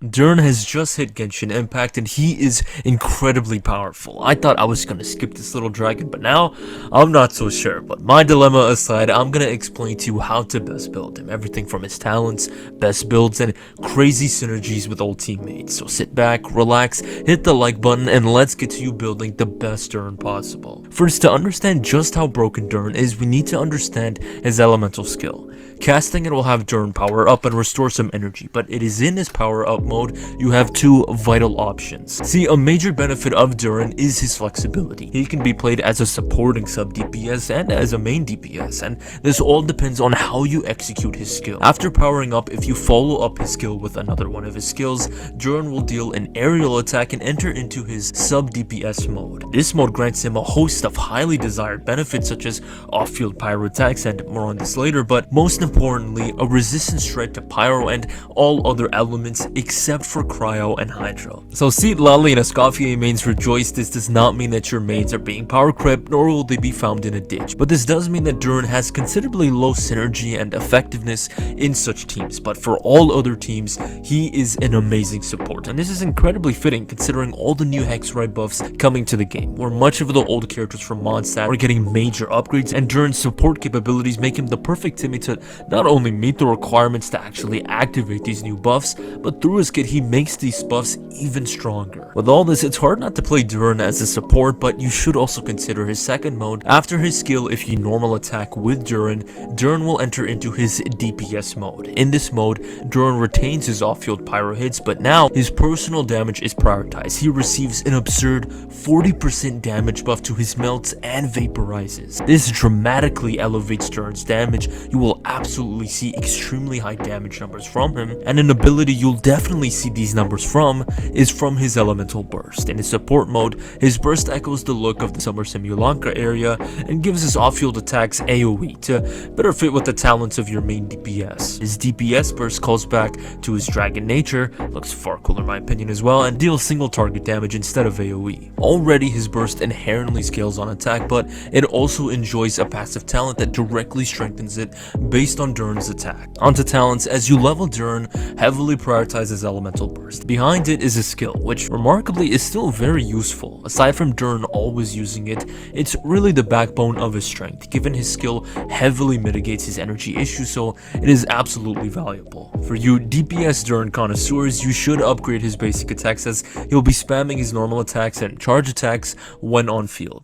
Durin has just hit Genshin Impact and he is incredibly powerful. I thought I was gonna skip this little dragon, but now I'm not so sure. But my dilemma aside, I'm gonna explain to you how to best build him. Everything from his talents, best builds, and crazy synergies with old teammates. So sit back, relax, hit the like button, and let's get to you building the best Durin possible. First, to understand just how broken Durin is, we need to understand his elemental skill. Casting it will have Durin power up and restore some energy, but it is in his power up mode you have two vital options. See, a major benefit of Durin is his flexibility. He can be played as a supporting sub DPS and as a main DPS, and this all depends on how you execute his skill. After powering up, if you follow up his skill with another one of his skills, Durin will deal an aerial attack and enter into his sub DPS mode. This mode grants him a host of highly desired benefits such as off-field pyro attacks, and more on this later, but most importantly, a resistance threat to pyro and all other elements except for cryo and hydro. So see, Lali and Escoffier mains rejoice. This does not mean that your mains are being power crept, nor will they be found in a ditch, but this does mean that Durin has considerably low synergy and effectiveness in such teams, but for all other teams he is an amazing support, and this is incredibly fitting considering all the new hexerei buffs coming to the game, where much of the old characters from Mondstadt are getting major upgrades, and Durin's support capabilities make him the perfect teammate to not only meet the requirements to actually activate these new buffs, but through his kit he makes these buffs even stronger. With all this, it's hard not to play Durin as a support, but you should also consider his second mode. After his skill, if you normal attack with Durin, Durin will enter into his DPS mode. In this mode, Durin retains his off-field pyro hits, but now his personal damage is prioritized. He receives an absurd 40% damage buff to his melts and vaporizes. This dramatically elevates Durin's damage. You will absolutely see extremely high damage numbers from him, and an ability you'll definitely see these numbers from is from his elemental burst. In his support mode, his burst echoes the look of the Summer Simulanka area and gives his off-field attacks AoE to better fit with the talents of your main DPS. His DPS burst calls back to his dragon nature, looks far cooler in my opinion as well, and deals single target damage instead of AoE. Already his burst inherently scales on attack, but it also enjoys a passive talent that directly strengthens it based on Durin's attack. Onto talents, as you level Durin, heavily prioritizes elemental burst. Behind it is a skill, which remarkably is still very useful. Aside from Durin always using it, it's really the backbone of his strength, given his skill heavily mitigates his energy issues, so it is absolutely valuable. For you DPS Durin connoisseurs, you should upgrade his basic attacks, as he'll be spamming his normal attacks and charge attacks when on field.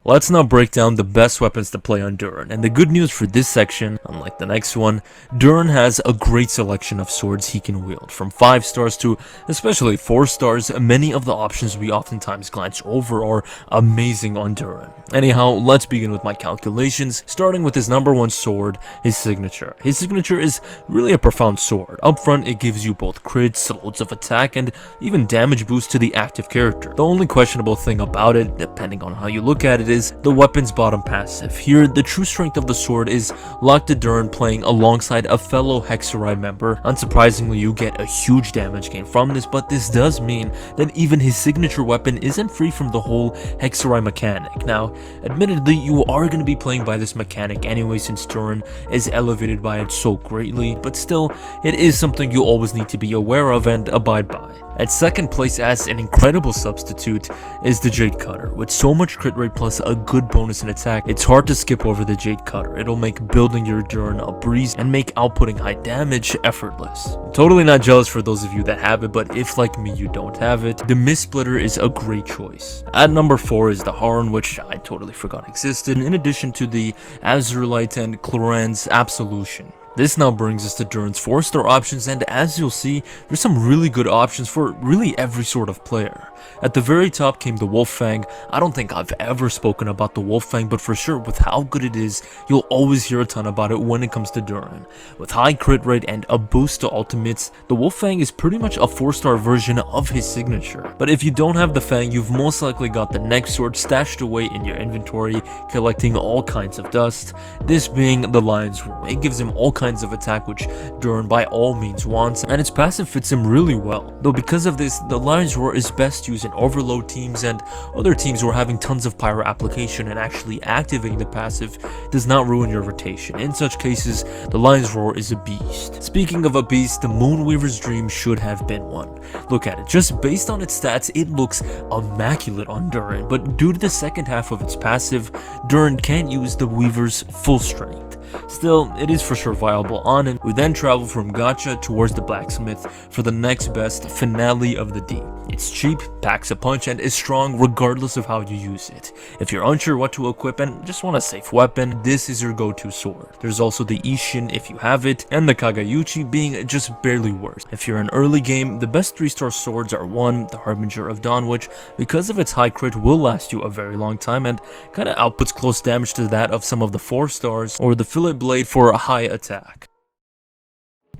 Let's now break down the best weapons to play on Durin, and the good news for this section, unlike the next one, Durin has a great selection of swords he can wield, from 5 stars to especially 4 stars. Many of the options we oftentimes glance over are amazing on Durin. Anyhow, let's begin with my calculations, starting with his number 1 sword, his signature. His signature is really a profound sword. Up front, it gives you both crits, loads of attack, and even damage boost to the active character. The only questionable thing about it, depending on how you look at it, is the weapon's bottom passive. Here, the true strength of the sword is locked to Durin playing alongside a fellow hexerei member. Unsurprisingly, you get a huge damage gain from this, but this does mean that even his signature weapon isn't free from the whole hexerei mechanic. Now, admittedly, you are going to be playing by this mechanic anyway since Durin is elevated by it so greatly, but still, it is something you always need to be aware of and abide by. At second place as an incredible substitute is the Jade Cutter. With so much crit rate plus a good bonus in attack, it's hard to skip over the Jade Cutter. It'll make building your Durin a breeze and make outputting high damage effortless. I'm totally not jealous for those of you that have it, but if like me you don't have it, the Mist Splitter is a great choice. At number 4 is the Harn, which I totally forgot existed, in addition to the Azurite and Cloran's Absolution. This now brings us to Durin's 4-star options, and as you'll see, there's some really good options for really every sort of player. At the very top came the Wolffang. I don't think I've ever spoken about the Wolffang, but for sure with how good it is, you'll always hear a ton about it when it comes to Durin. With high crit rate and a boost to ultimates, the Wolffang is pretty much a 4-star version of his signature. But if you don't have the Fang, you've most likely got the next sword stashed away in your inventory, collecting all kinds of dust, this being the Lion's Room. It gives him all kinds of attack, which Durin by all means wants, and its passive fits him really well. Though because of this, the Lion's Roar is best used in overload teams and other teams who are having tons of pyro application, and actually activating the passive does not ruin your rotation. In such cases, the Lion's Roar is a beast. Speaking of a beast, the Moonweaver's Dream should have been one. Look at it, just based on its stats, it looks immaculate on Durin, but due to the second half of its passive, Durin can't use the Weaver's full strength. Still, it is for sure viable on it. We then travel from Gacha towards the Blacksmith for the next best finale of the D. It's cheap, packs a punch, and is strong regardless of how you use it. If you're unsure what to equip and just want a safe weapon, this is your go-to sword. There's also the Ishin if you have it, and the Kagayuchi being just barely worse. If you're in early game, the best 3-star swords are 1, the Harbinger of Dawn, which, because of its high crit, will last you a very long time and kinda outputs close damage to that of some of the 4 stars, or the Fillet Blade for a high attack.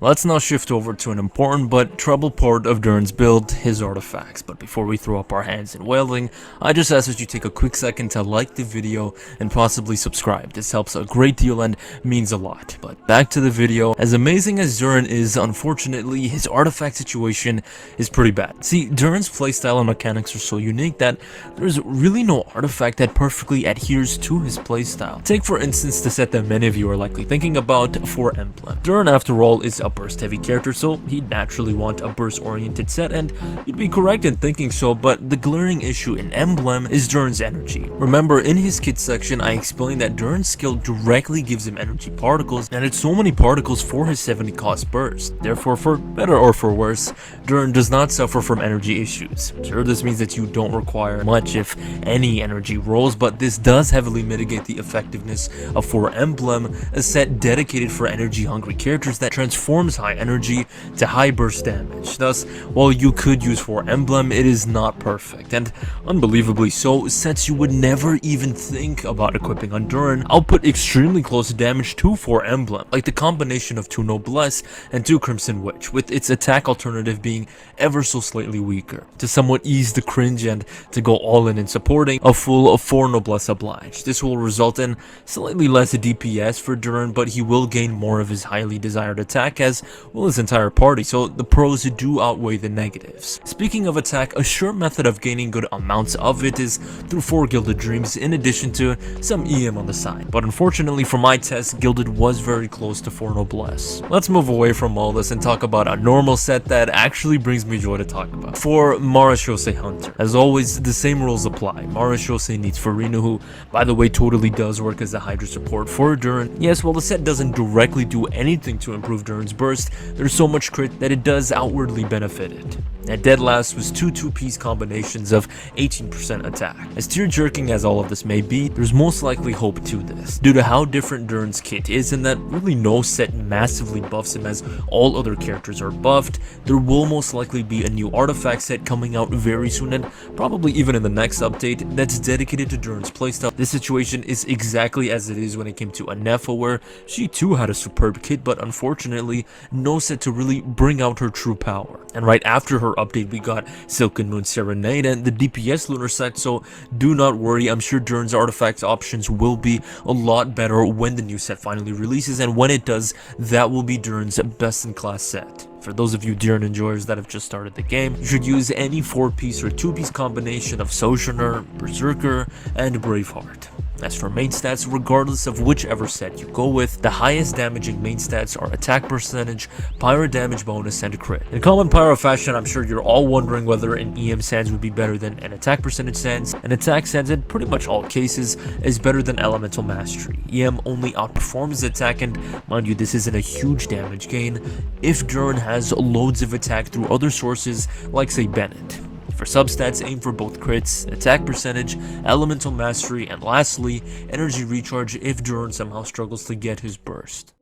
Let's now shift over to an important but trouble part of Durin's build, his artifacts. But before we throw up our hands in wailing, I just ask that you take a quick second to like the video and possibly subscribe. This helps a great deal and means a lot. But back to the video. As amazing as Durin is, unfortunately, his artifact situation is pretty bad. See, Durin's playstyle and mechanics are so unique that there's really no artifact that perfectly adheres to his playstyle. Take for instance the set that many of you are likely thinking about, for Emblem. Durin, after all, is a burst heavy character, so he'd naturally want a burst oriented set, and you'd be correct in thinking so, but the glaring issue in Emblem is Durin's energy. Remember, in his kit section I explained that Durin's skill directly gives him energy particles, and it's so many particles for his 70 cost burst. Therefore, for better or for worse, Durin does not suffer from energy issues. Sure, this means that you don't require much if any energy rolls, but this does heavily mitigate the effectiveness of For Emblem, a set dedicated for energy hungry characters that transforms high energy to high burst damage. Thus, while you could use For Emblem, it is not perfect, and unbelievably so, sets you would never even think about equipping on Durin output extremely close damage to For Emblem, like the combination of 2 Noblesse and 2 Crimson Witch, with its attack alternative being ever so slightly weaker, to somewhat ease the cringe and to go all in supporting a full 4 Noblesse Oblige. This will result in slightly less DPS for Durin, but he will gain more of his highly desired attack as well as entire party, so the pros do outweigh the negatives. Speaking of attack, a sure method of gaining good amounts of it is through 4 Gilded Dreams in addition to some EM on the side, but unfortunately for my test, Gilded was very close to 4 Noblesse. Let's move away from all this and talk about a normal set that actually brings me joy to talk about. For Marechaussee Hunter, as always, the same rules apply. Marechaussee needs Farina, who, by the way, totally does work as a Hydra support for Durin. Yes, while the set doesn't directly do anything to improve Durin's burst, there's so much crit that it does outwardly benefit it. At dead last was 2 2-piece combinations of 18% attack. As tear-jerking as all of this may be, there's most likely hope to this, due to how different Durin's kit is and that really no set massively buffs him as all other characters are buffed. There will most likely be a new artifact set coming out very soon, and probably even in the next update, that's dedicated to Durin's playstyle. This situation is exactly as it is when it came to Anefa, where she too had a superb kit, but unfortunately no set to really bring out her true power. And right after her update, we got Silken Moon Serenade and the DPS lunar set, so do not worry, I'm sure Durin's artifacts options will be a lot better when the new set finally releases, and when it does, that will be Durin's best in class set. For those of you Durin enjoyers that have just started the game, you should use any 4-piece or 2-piece combination of Sojourner, Berserker, and Braveheart. As for main stats, regardless of whichever set you go with, the highest damaging main stats are attack percentage, pyro damage bonus, and crit. In common pyro fashion, I'm sure you're all wondering whether an EM sans would be better than an attack percentage sans. An attack sans in pretty much all cases is better than elemental mastery. EM only outperforms attack, and mind you, this isn't a huge damage gain if Durin has loads of attack through other sources like say Bennett. For substats, aim for both crits, attack percentage, elemental mastery, and lastly, energy recharge if Durin somehow struggles to get his burst.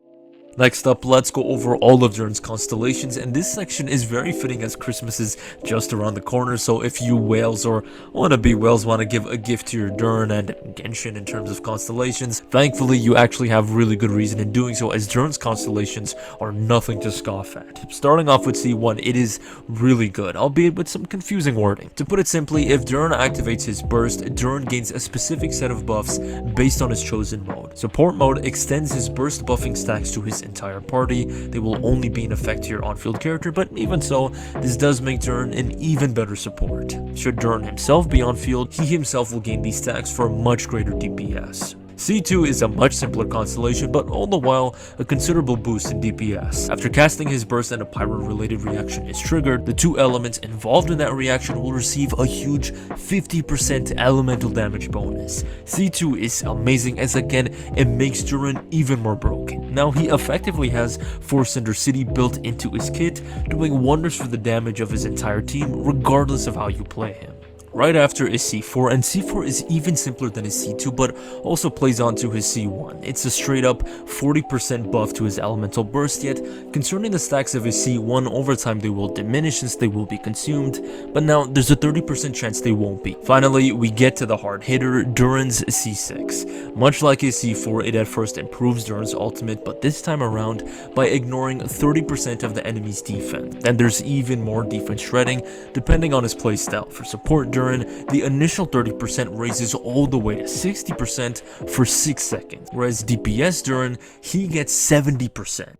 Next up, let's go over all of Durin's constellations, and this section is very fitting as Christmas is just around the corner, so if you whales or wannabe whales want to give a gift to your Durin and Genshin in terms of constellations, thankfully you actually have really good reason in doing so, as Durin's constellations are nothing to scoff at. Starting off with C1, it is really good, albeit with some confusing wording. To put it simply, if Durin activates his burst, Durin gains a specific set of buffs based on his chosen mode. Support mode extends his burst buffing stacks to his his entire party. They will only be in effect to your on-field character, but even so, this does make Durin an even better support. Should Durin himself be on field, he himself will gain these stacks for a much greater DPS. C2 is a much simpler constellation, but all the while a considerable boost in DPS. After casting his burst and a pyro-related reaction is triggered, the two elements involved in that reaction will receive a huge 50% elemental damage bonus. C2 is amazing as again, it makes Durin even more broken. Now he effectively has Force Cinder City built into his kit, doing wonders for the damage of his entire team regardless of how you play him. Right after is C4, and C4 is even simpler than his C2, but also plays on to his C1. It's a straight up 40% buff to his elemental burst, yet concerning the stacks of his C1, over time they will diminish since they will be consumed, but now there's a 30% chance they won't be. Finally, we get to the hard hitter, Durin's C6. Much like his C4, it at first improves Durin's ultimate, but this time around by ignoring 30% of the enemy's defense. Then there's even more defense shredding, depending on his playstyle. For support Durin, the initial 30% raises all the way to 60% for 6 seconds, whereas DPS Durin, he gets 70%.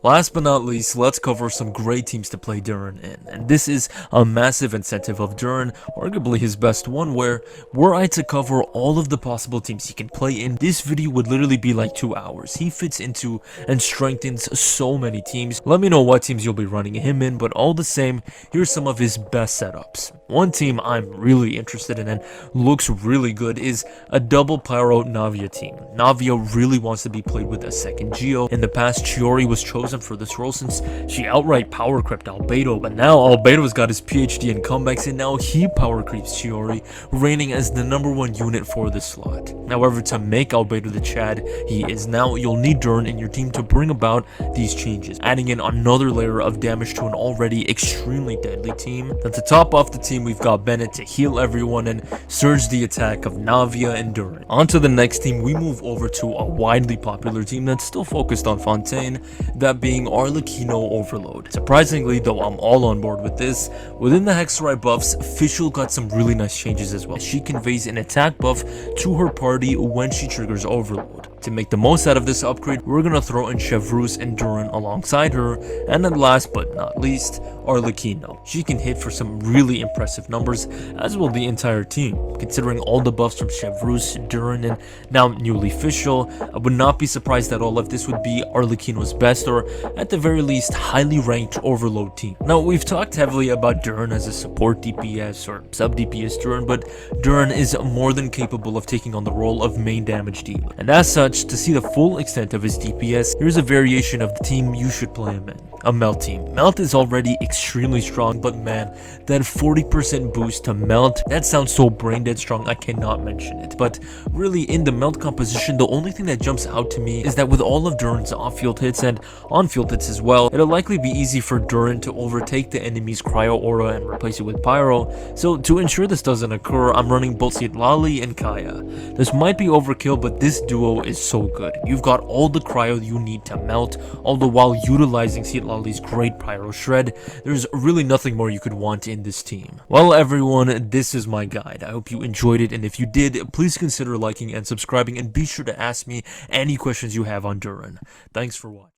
Last but not least, let's cover some great teams to play Durin in, and this is a massive incentive of Durin, arguably his best one, where were I to cover all of the possible teams he can play in, this video would literally be like 2 hours. He fits into and strengthens so many teams. Let me know what teams you'll be running him in, but all the same, here's some of his best setups. One team I'm really interested in and looks really good is a double Pyro Navia team. Navia really wants to be played with a second Geo. In the past, Chiori was chosen for this role since she outright power creeped Albedo, but now Albedo's got his PhD in comebacks and now he power creeps Chiori, reigning as the #1 unit for this slot. However, to make Albedo the Chad he is now, you'll need Durin in your team to bring about these changes, adding in another layer of damage to an already extremely deadly team. Then to top off the team, we've got Bennett to heal everyone and surge the attack of Navia and Durin. On to the next team, we move over to a widely popular team that's still focused on Fontaine, that being Arlecchino Overload. Surprisingly though, I'm all on board with this. Within the hexerei buffs, Fischl got some really nice changes as well. She conveys an attack buff to her party when she triggers Overload. To make the most out of this upgrade, we're gonna throw in Chevreuse and Durin alongside her, and then last but not least, Arlecchino. She can hit for some really impressive numbers, as will the entire team. Considering all the buffs from Chevreuse, Durin, and now newly Fischl, I would not be surprised at all if this would be Arlecchino's best, or at the very least, highly ranked Overload team. Now, we've talked heavily about Durin as a support DPS or sub DPS Durin, but Durin is more than capable of taking on the role of main damage dealer. And as such, to see the full extent of his DPS, here's a variation of the team you should play him in. A Melt team. Melt is already extremely strong, but man, that 40% boost to Melt, that sounds so brain dead strong I cannot mention it. But really, in the Melt composition, the only thing that jumps out to me is that with all of Durin's off-field hits and on-field hits as well, it'll likely be easy for Durin to overtake the enemy's Cryo Aura and replace it with Pyro. So to ensure this doesn't occur, I'm running both Citlali and Kaya. This might be overkill, but this duo is so good. You've got all the Cryo you need to Melt, all the while utilizing Citlali's great Pyro Shred. There's really nothing more you could want in this team. Well everyone, this is my guide. I hope you enjoyed it, and if you did, please consider liking and subscribing, and be sure to ask me any questions you have on Durin. Thanks for watching.